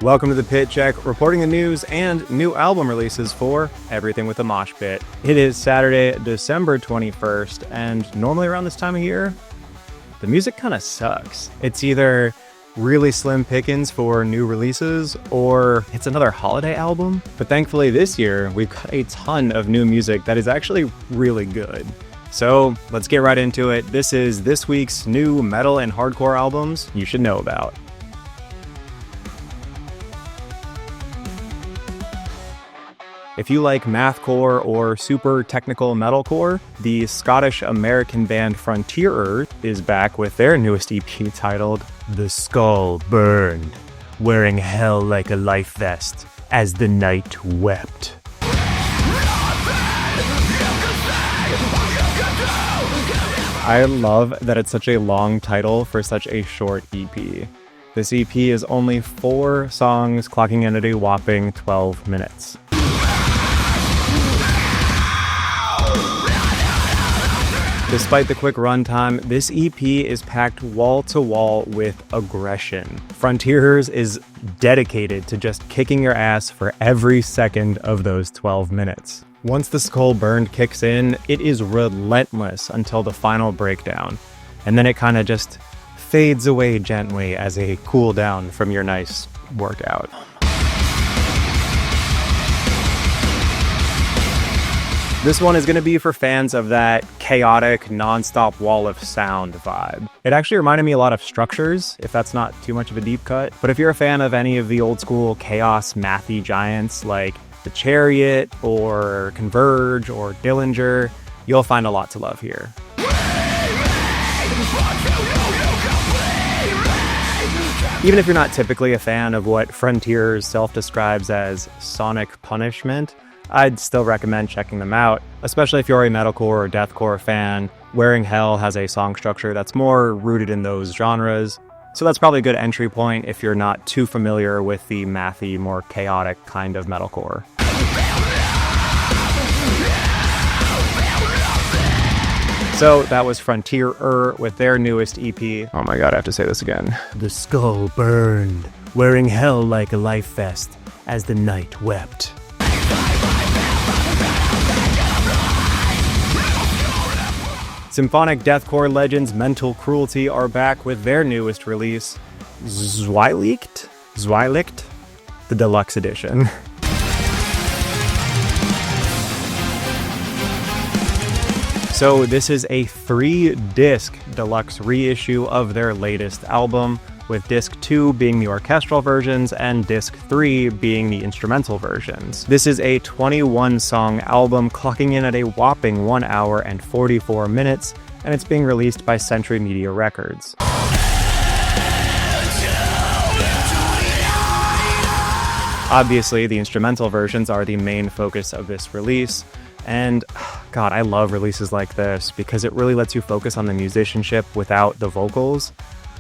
Welcome to the Pit Check, reporting the news and new album releases for Everything with a Mosh Pit. It is Saturday, December 21st, and normally around this time of year, the music kind of sucks. It's either really slim pickings for new releases, or it's another holiday album. But thankfully this year, we've got a ton of new music that is actually really good. So let's get right into it. This is this week's new metal and hardcore albums you should know about. If you like mathcore or super technical metalcore, the Scottish-American band Frontierer is back with their newest EP titled The Skull Burned, Wearing Hell Like a Life Vest as the Night Wept. I love that it's such a long title for such a short EP. This EP is only 4 songs, clocking in at a whopping 12 minutes. Despite the quick runtime, this EP is packed wall-to-wall with aggression. Frontierers is dedicated to just kicking your ass for every second of those 12 minutes. Once The Skull Burned kicks in, it is relentless until the final breakdown, and then it kind of just fades away gently as a cool down from your nice workout. This one is going to be for fans of that chaotic, non-stop wall of sound vibe. It actually reminded me a lot of Structures, if that's not too much of a deep cut. But if you're a fan of any of the old school chaos mathy giants like The Chariot or Converge or Dillinger, you'll find a lot to love here. Even if you're not typically a fan of what Frontierers self-describes as sonic punishment, I'd still recommend checking them out, especially if you're a metalcore or deathcore fan. Wearing Hell has a song structure that's more rooted in those genres, so that's probably a good entry point if you're not too familiar with the mathy, more chaotic kind of metalcore. So that was Frontierer with their newest EP. Oh my god, I have to say this again. The Skull Burned, Wearing Hell Like a Life Vest as the Night Wept. Symphonic deathcore legends Mental Cruelty are back with their newest release, Zwielicht, the Deluxe edition. So this is a 3-disc deluxe reissue of their latest album, with disc 2 being the orchestral versions and disc 3 being the instrumental versions. This is a 21-song album clocking in at a whopping 1 hour and 44 minutes, and it's being released by Century Media Records. Obviously, the instrumental versions are the main focus of this release, and God, I love releases like this because it really lets you focus on the musicianship without the vocals.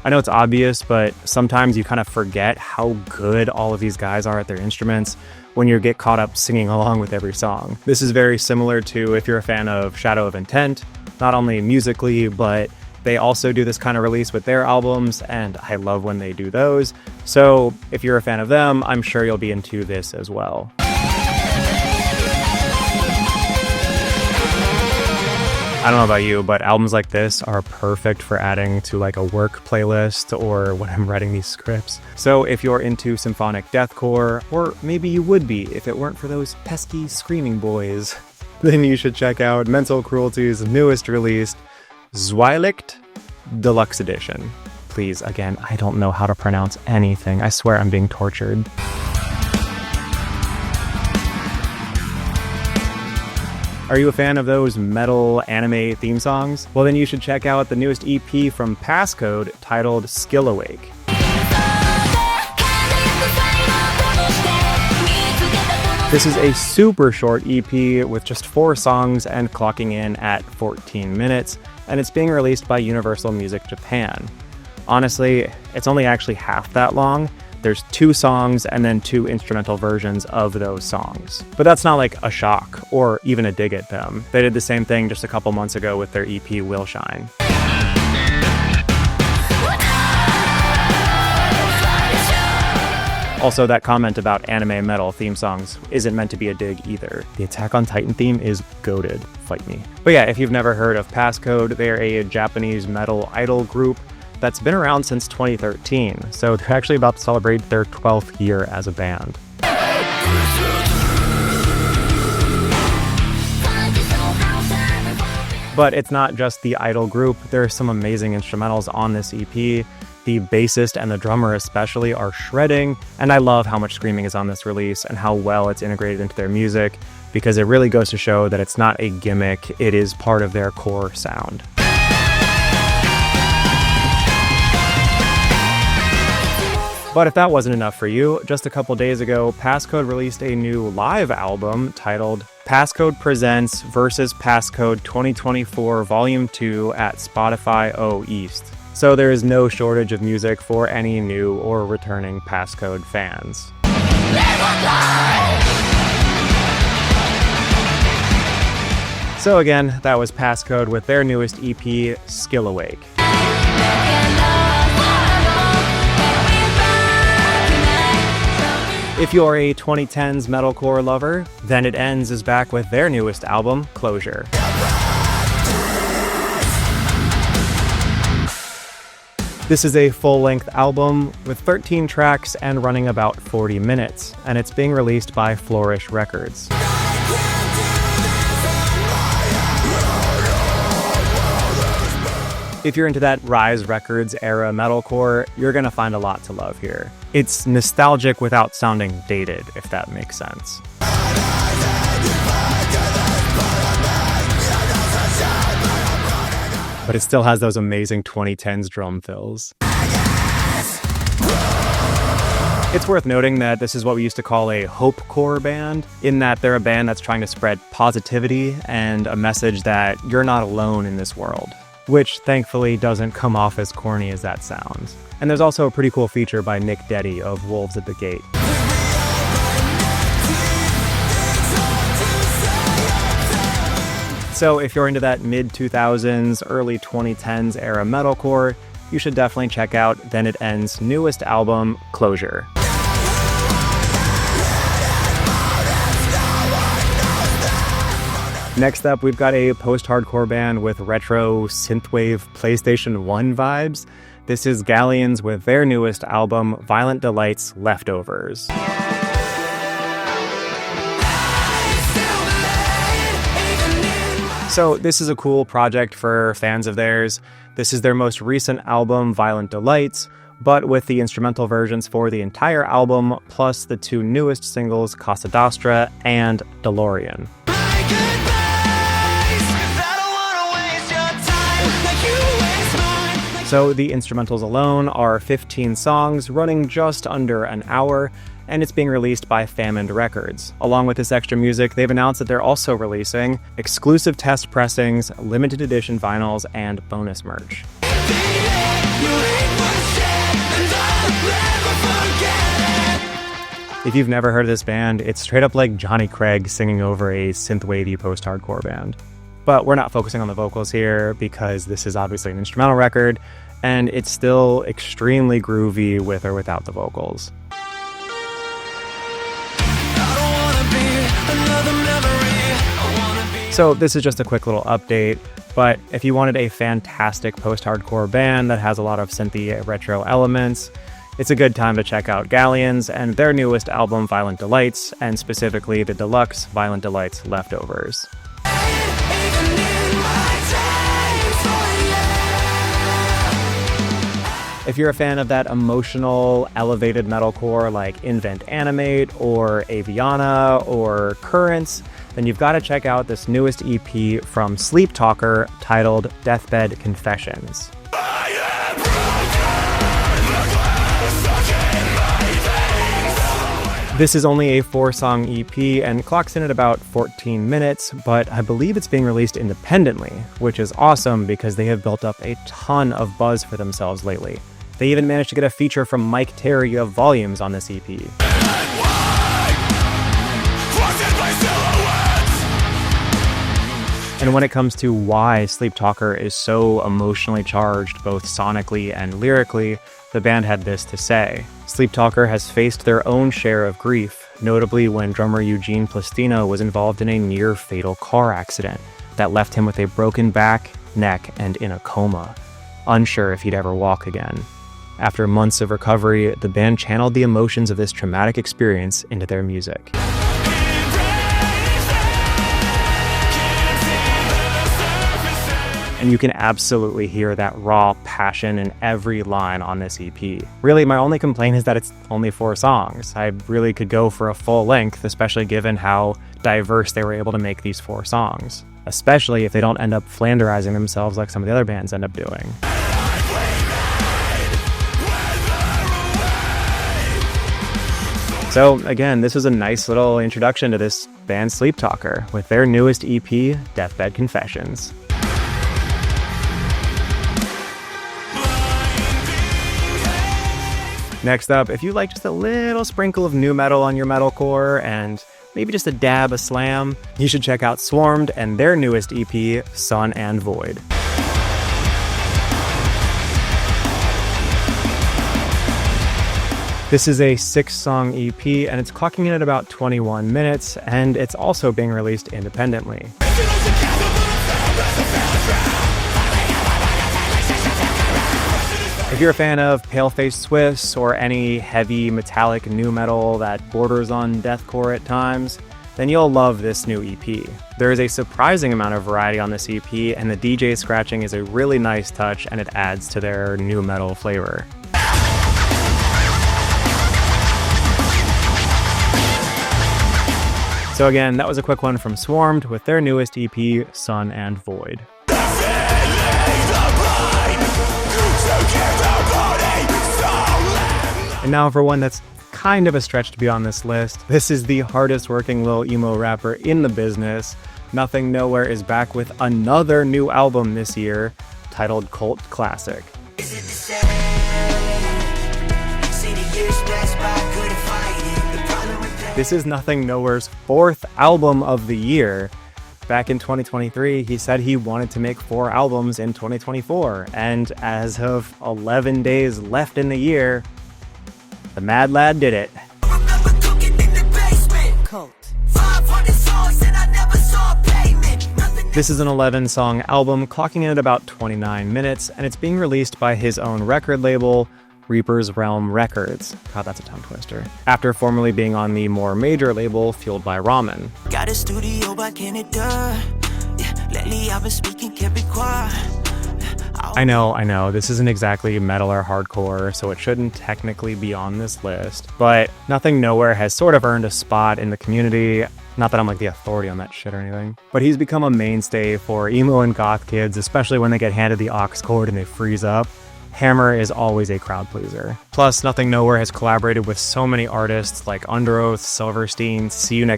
I know it's obvious, but sometimes you kind of forget how good all of these guys are at their instruments when you get caught up singing along with every song. This is very similar to if you're a fan of Shadow of Intent, not only musically, but they also do this kind of release with their albums, and I love when they do those. So if you're a fan of them, I'm sure you'll be into this as well. I don't know about you, but albums like this are perfect for adding to like a work playlist or when I'm writing these scripts. So if you're into symphonic deathcore, or maybe you would be if it weren't for those pesky screaming boys, then you should check out Mental Cruelty's newest release, Zwielicht Deluxe Edition. Please, again, I don't know how to pronounce anything. I swear I'm being tortured. Are you a fan of those metal anime theme songs? Well, then you should check out the newest EP from PassCode titled SKILLAWAKE. This is a super short EP with just 4 songs and clocking in at 14 minutes, and it's being released by Universal Music Japan. Honestly, it's only actually half that long. There's 2 songs and then 2 instrumental versions of those songs. But that's not like a shock or even a dig at them. They did the same thing just a couple months ago with their EP Will Shine. Also, that comment about anime metal theme songs isn't meant to be a dig either. The Attack on Titan theme is goated. Fight me. But yeah, if you've never heard of PassCode, they're a Japanese metal idol group that's been around since 2013, so they're actually about to celebrate their 12th year as a band. But it's not just the idol group, there are some amazing instrumentals on this EP. The bassist and the drummer especially are shredding, and I love how much screaming is on this release and how well it's integrated into their music, because it really goes to show that it's not a gimmick, it is part of their core sound. But if that wasn't enough for you, just a couple days ago, PassCode released a new live album titled PassCode Presents vs. PassCode 2024 Volume 2 at Spotify O East. So there is no shortage of music for any new or returning PassCode fans. So again, that was PassCode with their newest EP, SKILLAWAKE. If you're a 2010s metalcore lover, Then It Ends is back with their newest album, Closure. This is a full-length album with 13 tracks and running about 40 minutes, and it's being released by Flourish Records. If you're into that Rise Records era metalcore, you're gonna find a lot to love here. It's nostalgic without sounding dated, if that makes sense. But it still has those amazing 2010s drum fills. It's worth noting that this is what we used to call a hopecore band, in that they're a band that's trying to spread positivity and a message that you're not alone in this world, which thankfully doesn't come off as corny as that sounds. And there's also a pretty cool feature by Nick Deddy of Wolves at the Gate. So if you're into that mid-2000s, early 2010s era metalcore, you should definitely check out Then It Ends' newest album, Closure. Next up, we've got a post-hardcore band with retro synthwave PlayStation 1 vibes. This is Galleons with their newest album, Violent Delight's Leftovers. So this is a cool project for fans of theirs. This is their most recent album, Violent Delights, but with the instrumental versions for the entire album, plus the two newest singles, Casa Nostra and DeLorean. So the instrumentals alone are 15 songs, running just under an hour, and it's being released by Famined Records. Along with this extra music, they've announced that they're also releasing exclusive test pressings, limited edition vinyls, and bonus merch. If you've never heard of this band, it's straight up like Johnny Craig singing over a synthwavy post-hardcore band. But we're not focusing on the vocals here because this is obviously an instrumental record, and it's still extremely groovy with or without the vocals. So this is just a quick little update, but if you wanted a fantastic post-hardcore band that has a lot of synthy retro elements, it's a good time to check out Galleons and their newest album, Violent Delights, and specifically the Deluxe Violent Delights Leftovers. If you're a fan of that emotional, elevated metalcore like Invent Animate or Aviana or Currents, then you've got to check out this newest EP from SLEEPTALKER titled Deathbed Confessions. This is only a 4-song EP and clocks in at about 14 minutes, but I believe it's being released independently, which is awesome because they have built up a ton of buzz for themselves lately. They even managed to get a feature from Mike Terry of Volumes on this EP. And when it comes to why Sleeptalker is so emotionally charged, both sonically and lyrically, the band had this to say. Sleeptalker has faced their own share of grief, notably when drummer Eugene Plastino was involved in a near-fatal car accident that left him with a broken back, neck, and in a coma, unsure if he'd ever walk again. After months of recovery, the band channeled the emotions of this traumatic experience into their music. And you can absolutely hear that raw passion in every line on this EP. Really, my only complaint is that it's only 4 songs. I really could go for a full length, especially given how diverse they were able to make these 4 songs. Especially if they don't end up flanderizing themselves like some of the other bands end up doing. So again, this was a nice little introduction to this band Sleeptalker with their newest EP, Deathbed Confessions. Next up, if you like just a little sprinkle of nu metal on your metalcore and maybe just a dab of slam, you should check out Swarmed and their newest EP, Sun and Void. This is a 6-song EP and it's clocking in at about 21 minutes, and it's also being released independently. If you're a fan of Paleface Swiss or any heavy metallic nu metal that borders on deathcore at times, then you'll love this new EP. There is a surprising amount of variety on this EP, and the DJ scratching is a really nice touch and it adds to their nu metal flavor. So again, that was a quick one from Swarmed with their newest EP, Sun and Void. And now for one that's kind of a stretch to be on this list. This is the hardest working little emo rapper in the business. Nothing Nowhere is back with another new album this year, titled Cult Classic. This is Nothing Nowhere's 4th album of the year. Back in 2023, he said he wanted to make 4 albums in 2024, and as of 11 days left in the year, the Mad Lad did it. This is an 11-song album, clocking in at about 29 minutes, and it's being released by his own record label, Reaper's Realm Records. God, that's a tongue twister. After formerly being on the more major label, Fueled by Ramen. Got a studio by Canada. Yeah, lately I've been speaking, can't be quiet. I know, this isn't exactly metal or hardcore, so it shouldn't technically be on this list, but Nothing Nowhere has sort of earned a spot in the community. Not that I'm like the authority on that shit or anything, but he's become a mainstay for emo and goth kids, especially when they get handed the aux cord and they freeze up. Hammer is always a crowd pleaser. Plus, Nothing Nowhere has collaborated with so many artists like Underoath, Silverstein, See You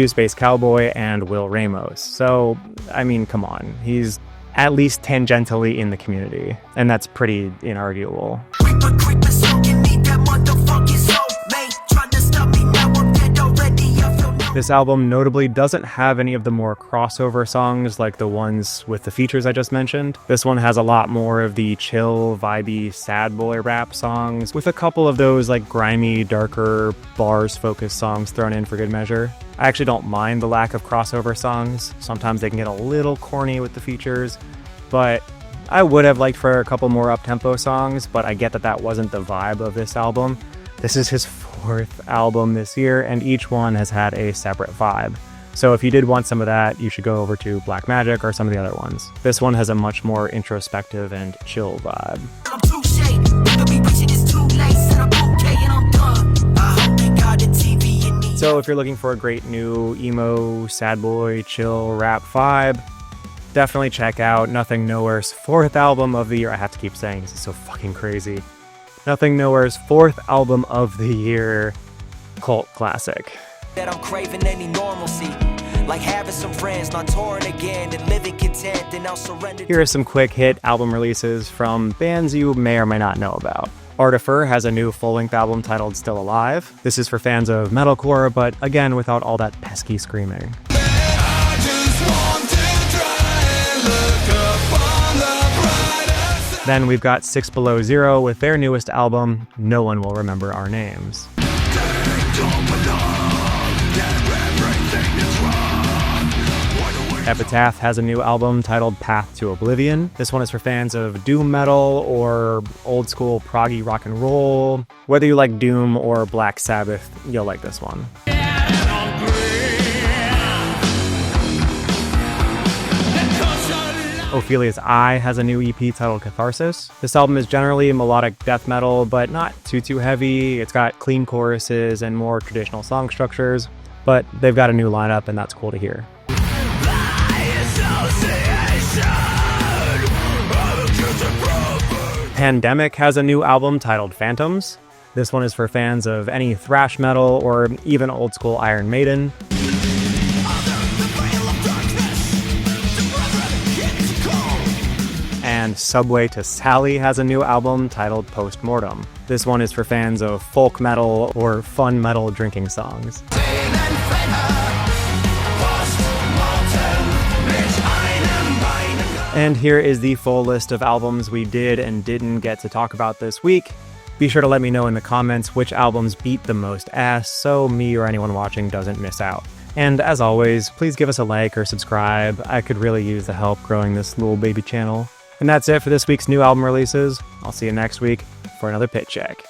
Space Cowboy, and Will Ramos. So, I mean, come on. He's at least tangentially in the community, and that's pretty inarguable. This album notably doesn't have any of the more crossover songs like the ones with the features I just mentioned. This one has a lot more of the chill, vibey, sad boy rap songs, with a couple of those like grimy, darker, bars-focused songs thrown in for good measure. I actually don't mind the lack of crossover songs. Sometimes they can get a little corny with the features, but I would have liked for a couple more up-tempo songs, but I get that that wasn't the vibe of this album. This is his 4th album this year, and each one has had a separate vibe. So if you did want some of that, you should go over to Black Magic or some of the other ones. This one has a much more introspective and chill vibe. So if you're looking for a great new emo, sad boy, chill rap vibe, definitely check out Nothing Nowhere's 4th album of the year. I have to keep saying this is so fucking crazy. Nothing Nowhere's 4th album of the year, Cult Classic. That I'm craving any normalcy, like having some friends, not touring again and living content, and I'll surrender. Here are some quick hit album releases from bands you may or may not know about. Artifer has a new full-length album titled Still Alive. This is for fans of metalcore, but again, without all that pesky screaming. I just Then we've got 6 Below Zero with their newest album, No One Will Remember Our Names. Epitaph has a new album titled Path to Oblivion. This one is for fans of doom metal or old school proggy rock and roll. Whether you like doom or Black Sabbath, you'll like this one. Ophelia's Eye has a new EP titled Catharsis. This album is generally melodic death metal, but not too heavy. It's got clean choruses and more traditional song structures, but they've got a new lineup and that's cool to hear. Pandemic has a new album titled Phantoms. This one is for fans of any thrash metal or even old school Iron Maiden. And Subway to Sally has a new album titled Postmortem. This one is for fans of folk metal or fun metal drinking songs. And here is the full list of albums we did and didn't get to talk about this week. Be sure to let me know in the comments which albums beat the most ass so me or anyone watching doesn't miss out. And as always, please give us a like or subscribe. I could really use the help growing this little baby channel. And that's it for this week's new album releases. I'll see you next week for another Pit Check.